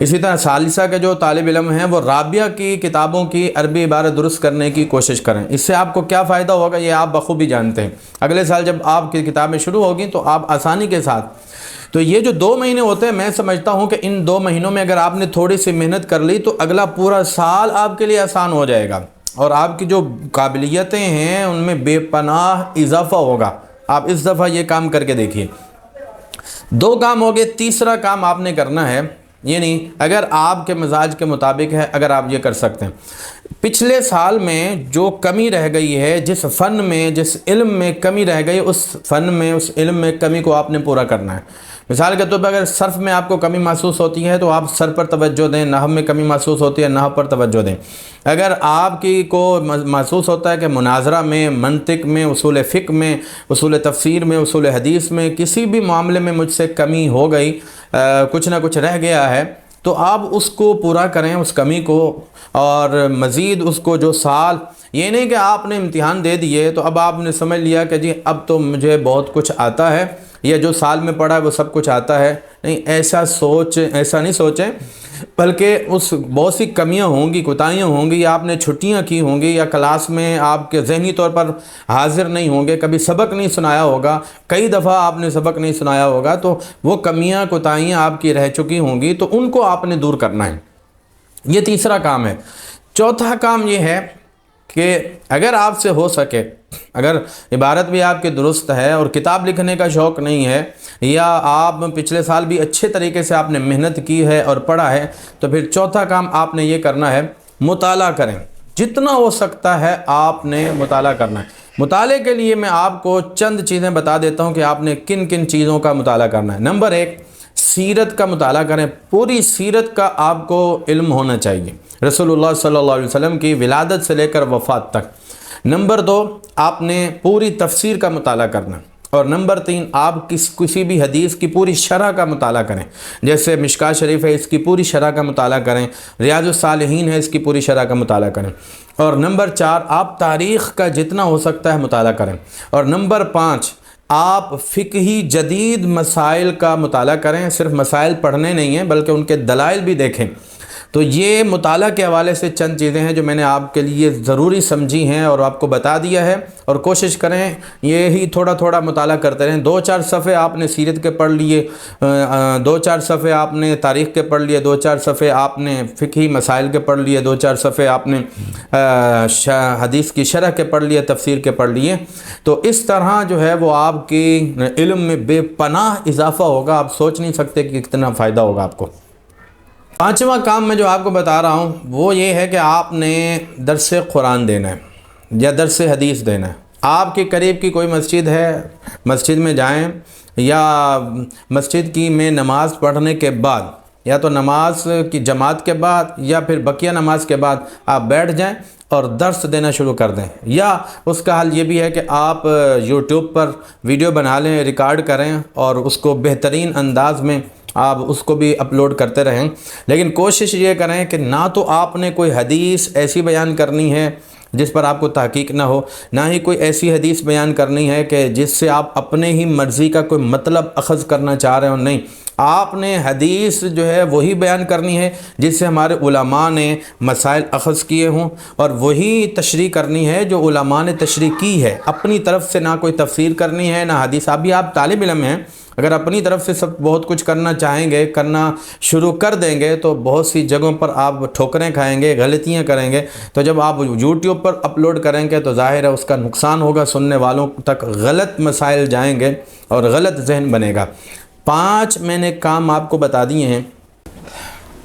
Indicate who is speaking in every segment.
Speaker 1: اسی طرح ثالثہ کے جو طالب علم ہیں وہ رابعہ کی کتابوں کی عربی عبارت درست کرنے کی کوشش کریں. اس سے آپ کو کیا فائدہ ہوگا یہ آپ بخوبی جانتے ہیں. اگلے سال جب آپ کی کتابیں شروع ہوگی تو آپ آسانی کے ساتھ. تو یہ جو 2 مہینے ہوتے ہیں میں سمجھتا ہوں کہ ان 2 مہینوں میں اگر آپ نے تھوڑی سی محنت کر لی تو اگلا پورا سال آپ کے لیے آسان ہو جائے گا، اور آپ کی جو قابلیتیں ہیں ان میں بے پناہ اضافہ ہوگا. آپ اس دفعہ یہ کام کر کے دیکھیے. 2 کام ہو گئے. تیسرا کام آپ نے کرنا ہے، یعنی اگر آپ کے مزاج کے مطابق ہے، اگر آپ یہ کر سکتے ہیں، پچھلے سال میں جو کمی رہ گئی ہے، جس فن میں جس علم میں کمی رہ گئی، اس فن میں اس علم میں کمی کو آپ نے پورا کرنا ہے. مثال کے طور پر اگر صرف میں آپ کو کمی محسوس ہوتی ہے تو آپ صرف پر توجہ دیں. نحو میں کمی محسوس ہوتی ہے، نحو پر توجہ دیں. اگر آپ کی کو محسوس ہوتا ہے کہ مناظرہ میں، منطق میں، اصول فقہ میں، اصول تفسیر میں، اصول حدیث میں کسی بھی معاملے میں مجھ سے کمی ہو گئی، کچھ نہ کچھ رہ گیا ہے، تو آپ اس کو پورا کریں، اس کمی کو. اور مزید اس کو جو سال، یہ نہیں کہ آپ نے امتحان دے دیے تو اب آپ نے سمجھ لیا کہ جی اب تو مجھے بہت کچھ آتا ہے، یا جو سال میں پڑھا ہے وہ سب کچھ آتا ہے. نہیں، ایسا نہیں سوچیں، بلکہ اس بہت سی کمیاں ہوں گی، کوتاہیاں ہوں گی، یا آپ نے چھٹیاں کی ہوں گی، یا کلاس میں آپ کے ذہنی طور پر حاضر نہیں ہوں گے، کبھی سبق نہیں سنایا ہوگا، کئی دفعہ آپ نے سبق نہیں سنایا ہوگا، تو وہ کمیاں کوتاہیاں آپ کی رہ چکی ہوں گی، تو ان کو آپ نے دور کرنا ہے. یہ تیسرا کام ہے. چوتھا کام یہ ہے کہ اگر آپ سے ہو سکے، اگر عبارت بھی آپ کی درست ہے اور کتاب لکھنے کا شوق نہیں ہے، یا آپ پچھلے سال بھی اچھے طریقے سے آپ نے محنت کی ہے اور پڑھا ہے، تو پھر چوتھا کام آپ نے یہ کرنا ہے، مطالعہ کریں. جتنا ہو سکتا ہے آپ نے مطالعہ کرنا ہے. مطالعے کے لیے میں آپ کو چند چیزیں بتا دیتا ہوں کہ آپ نے کن کن چیزوں کا مطالعہ کرنا ہے. نمبر 1، سیرت کا مطالعہ کریں. پوری سیرت کا آپ کو علم ہونا چاہیے، رسول اللہ صلی اللہ علیہ وسلم کی ولادت سے لے کر وفات تک. نمبر 2، آپ نے پوری تفسیر کا مطالعہ کرنا. اور نمبر 3، آپ کسی بھی حدیث کی پوری شرح کا مطالعہ کریں. جیسے مشکوٰۃ شریف ہے، اس کی پوری شرح کا مطالعہ کریں. ریاض الصالحین ہے، اس کی پوری شرح کا مطالعہ کریں. اور نمبر 4، آپ تاریخ کا جتنا ہو سکتا ہے مطالعہ کریں. اور نمبر 5، آپ فقہی جدید مسائل کا مطالعہ کریں. صرف مسائل پڑھنے نہیں ہیں بلکہ ان کے دلائل بھی دیکھیں. تو یہ مطالعہ کے حوالے سے چند چیزیں ہیں جو میں نے آپ کے لیے ضروری سمجھی ہیں اور آپ کو بتا دیا ہے. اور کوشش کریں یہی تھوڑا تھوڑا مطالعہ کرتے رہیں. 2-4 صفحے آپ نے سیرت کے پڑھ لیے، 2-4 صفحے آپ نے تاریخ کے پڑھ لیے، 2-4 صفحے آپ نے فقہی مسائل کے پڑھ لیے، 2-4 صفحے آپ نے حدیث کی شرح کے پڑھ لیے، تفسیر کے پڑھ لیے. تو اس طرح جو ہے وہ آپ کی علم میں بے پناہ اضافہ ہوگا. آپ سوچ نہیں سکتے کہ کتنا فائدہ ہوگا آپ کو. 5واں کام میں جو آپ کو بتا رہا ہوں وہ یہ ہے کہ آپ نے درس قرآن دینا ہے یا درس حدیث دینا ہے. آپ کے قریب کی کوئی مسجد ہے، مسجد میں جائیں، یا مسجد کی میں نماز پڑھنے کے بعد، یا تو نماز کی جماعت کے بعد یا پھر بقیہ نماز کے بعد آپ بیٹھ جائیں اور درس دینا شروع کر دیں. یا اس کا حل یہ بھی ہے کہ آپ یوٹیوب پر ویڈیو بنا لیں، ریکارڈ کریں اور اس کو بہترین انداز میں آپ اس کو بھی اپلوڈ کرتے رہیں. لیکن کوشش یہ کریں کہ نہ تو آپ نے کوئی حدیث ایسی بیان کرنی ہے جس پر آپ کو تحقیق نہ ہو، نہ ہی کوئی ایسی حدیث بیان کرنی ہے کہ جس سے آپ اپنے ہی مرضی کا کوئی مطلب اخذ کرنا چاہ رہے ہو. نہیں، آپ نے حدیث جو ہے وہی بیان کرنی ہے جس سے ہمارے علماء نے مسائل اخذ کیے ہوں، اور وہی تشریح کرنی ہے جو علماء نے تشریح کی ہے. اپنی طرف سے نہ کوئی تفسیر کرنی ہے، نہ حدیث. ابھی آپ طالب علم ہیں، اگر اپنی طرف سے سب بہت کچھ کرنا چاہیں گے، کرنا شروع کر دیں گے تو بہت سی جگہوں پر آپ ٹھوکریں کھائیں گے، غلطیاں کریں گے. تو جب آپ یوٹیوب پر اپلوڈ کریں گے تو ظاہر ہے اس کا نقصان ہوگا، سننے والوں تک غلط مسائل جائیں گے اور غلط ذہن بنے گا. 5 میں نے کام آپ کو بتا دیے ہیں.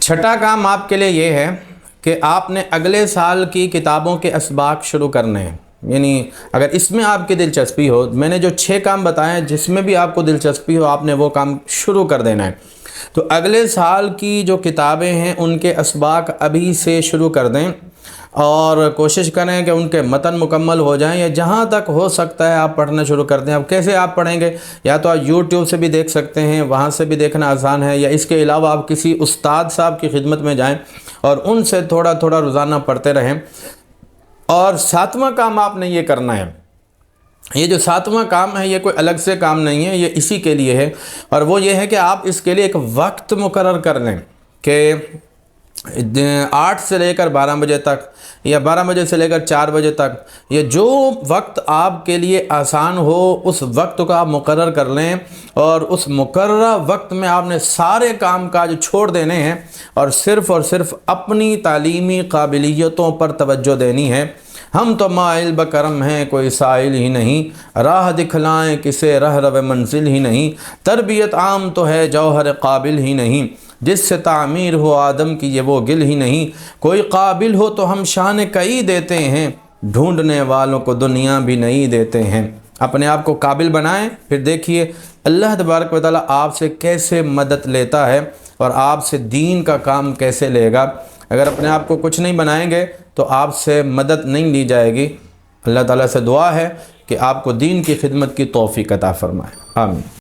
Speaker 1: 6واں کام آپ کے لیے یہ ہے کہ آپ نے اگلے سال کی کتابوں کے اسباق شروع کرنے ہیں. یعنی اگر اس میں آپ کی دلچسپی ہو، میں نے جو 6 کام بتائے ہیں جس میں بھی آپ کو دلچسپی ہو، آپ نے وہ کام شروع کر دینا ہے. تو اگلے سال کی جو کتابیں ہیں ان کے اسباق ابھی سے شروع کر دیں اور کوشش کریں کہ ان کے متن مکمل ہو جائیں، یا جہاں تک ہو سکتا ہے آپ پڑھنا شروع کر دیں. اب کیسے آپ پڑھیں گے؟ یا تو آپ یوٹیوب سے بھی دیکھ سکتے ہیں، وہاں سے بھی دیکھنا آسان ہے، یا اس کے علاوہ آپ کسی استاد صاحب کی خدمت میں جائیں اور ان سے تھوڑا تھوڑا روزانہ پڑھتے رہیں. اور 7واں کام آپ نے یہ کرنا ہے. یہ جو 7واں کام ہے یہ کوئی الگ سے کام نہیں ہے، یہ اسی کے لیے ہے، اور وہ یہ ہے کہ آپ اس کے لیے ایک وقت مقرر کر لیں. کہ 8 سے لے کر 12 بجے تک یا 12 بجے سے لے کر 4 بجے تک، یہ جو وقت آپ کے لیے آسان ہو اس وقت کو آپ مقرر کر لیں، اور اس مقررہ وقت میں آپ نے سارے کام کاج چھوڑ دینے ہیں اور صرف اپنی تعلیمی قابلیتوں پر توجہ دینی ہے۔ ہم تو مائل بکرم ہیں، کوئی سائل ہی نہیں، راہ دکھلائیں کسے رہ رو منزل ہی نہیں، تربیت عام تو ہے جوہر قابل ہی نہیں، جس سے تعمیر ہو آدم کی یہ وہ گل ہی نہیں، کوئی قابل ہو تو ہم شان کئی دیتے ہیں، ڈھونڈنے والوں کو دنیا بھی نہیں دیتے ہیں۔ اپنے آپ کو قابل بنائیں، پھر دیکھیے اللہ تبارک و تعالیٰ آپ سے کیسے مدد لیتا ہے اور آپ سے دین کا کام کیسے لے گا۔ اگر اپنے آپ کو کچھ نہیں بنائیں گے تو آپ سے مدد نہیں لی جائے گی۔ اللہ تعالیٰ سے دعا ہے کہ آپ کو دین کی خدمت کی توفیق عطا فرمائے، آمین۔